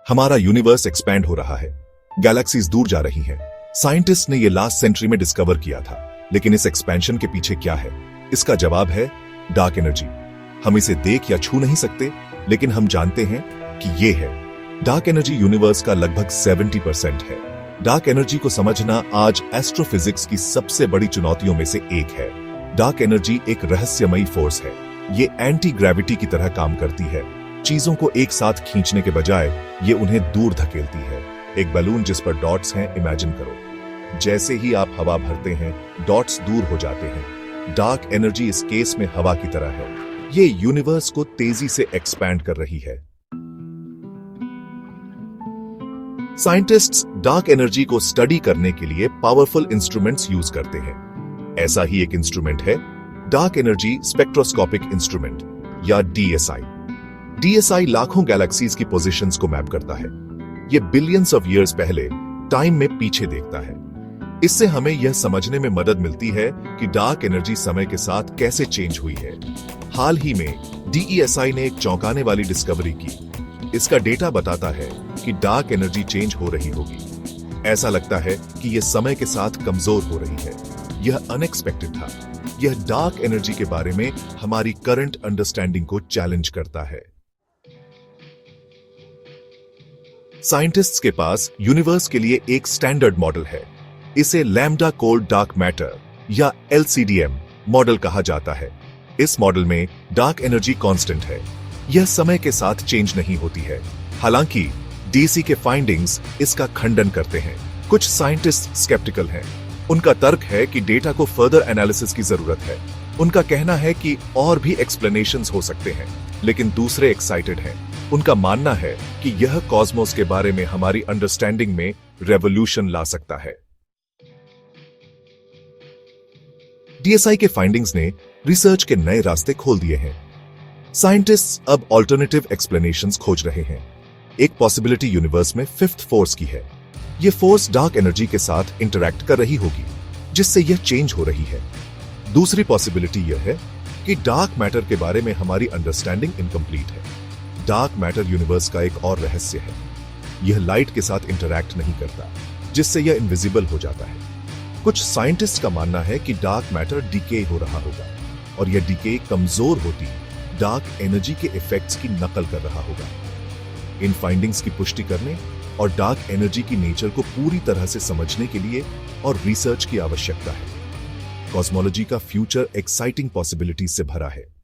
हमारा universe expand हो रहा है, गैलेक्सीज दूर जा रही हैं। साइंटिस्ट ने यह लास्ट सेंचुरी में डिस्कवर किया था, लेकिन इस एक्सपेंशन के पीछे क्या है? इसका जवाब है डार्क एनर्जी। हम इसे देख या छू नहीं सकते, लेकिन हम जानते हैं कि ये है। डार्क एनर्जी यूनिवर्स का लगभग 70% है। डार्क एनर्जी को समझना आज एस्ट्रोफिजिक्स की सबसे बड़ी चुनौतियों में से एक है। डार्क एनर्जी एक रहस्यमयी फोर्स है। ये एंटी ग्रेविटी की तरह काम करती है। चीजों को एक साथ खींचने के बजाय ये उन्हें दूर धकेलती है। एक बैलून जिस पर डॉट्स हैं, इमेजिन करो। जैसे ही आप हवा भरते हैं, डॉट्स दूर हो जाते हैं। डार्क एनर्जी इस केस में हवा की तरह है। ये यूनिवर्स को तेजी से एक्सपैंड कर रही है। साइंटिस्ट्स डार्क एनर्जी को स्टडी करने के लिए पावरफुल इंस्ट्रूमेंट्स यूज करते हैं। ऐसा ही एक इंस्ट्रूमेंट है डार्क एनर्जी स्पेक्ट्रोस्कोपिक इंस्ट्रूमेंट या डीएसआई। डीएसआई लाखों गैलेक्सीज की पोजीशंस को मैप करता है। ये बिलियंस ऑफ ईयर्स पहले टाइम में पीछे देखता है। इससे हमें यह समझने में मदद मिलती है कि डार्क एनर्जी समय के साथ कैसे चेंज हुई है। हाल ही में डीईएसआई ने एक चौंकाने वाली डिस्कवरी की। इसका डेटा बताता है कि डार्क एनर्जी चेंज हो रही होगी। ऐसा लगता है कि यह समय के साथ कमजोर हो रही है। यह अनएक्सपेक्टेड था। यह डार्क एनर्जी के बारे में हमारी करंट अंडरस्टैंडिंग को चैलेंज करता है। साइंटिस्ट्स के पास यूनिवर्स के लिए एक स्टैंडर्ड मॉडल है। इसे लैम्डा कोल्ड डार्क मैटर या LCDM मॉडल कहा जाता है। इस मॉडल में डार्क एनर्जी कांस्टेंट है। यह समय के साथ चेंज नहीं होती है। हालांकि डीसी के फाइंडिंग्स इसका खंडन करते हैं। कुछ साइंटिस्ट स्केप्टिकल हैं। उनका तर्क है कि डेटा को फर्दर एनालिसिस की जरूरत है। उनका कहना है कि और भी एक्सप्लेनेशंस हो सकते हैं, लेकिन दूसरे एक्साइटेड हैं। उनका मानना है कि यह कॉस्मोस के बारे में हमारी अंडरस्टैंडिंग में रेवोल्यूशन ला सकता है। डीएसआई के फाइंडिंग्स ने रिसर्च के नए रास्ते खोल दिए हैं। साइंटिस्ट्स अब ऑल्टरनेटिव एक्सप्लेनेशंस खोज रहे हैं। एक पॉसिबिलिटी यूनिवर्स में फिफ्थ फोर्स की है। यह फोर्स डार्क एनर्जी के साथ इंटरैक्ट कर रही होगी, जिससे यह चेंज हो रही है। दूसरी पॉसिबिलिटी यह है कि डार्क मैटर के बारे में हमारी अंडरस्टैंडिंग इनकम्प्लीट है। डार्क मैटर यूनिवर्स का एक और रहस्य है। यह लाइट के साथ इंटरैक्ट नहीं करता, जिससे यह इनविजिबल हो जाता है। कुछ साइंटिस्ट का मानना है कि डार्क मैटर डिके हो रहा होगा, और यह डिके कमजोर होती डार्क एनर्जी के इफेक्ट्स की नकल कर रहा होगा। इन फाइंडिंग्स की पुष्टि करने और डार्क एनर्जी की नेचर को पूरी तरह से समझने के लिए और रिसर्च की आवश्यकता है। कॉस्मोलॉजी का फ्यूचर एक्साइटिंग पॉसिबिलिटीज से भरा है।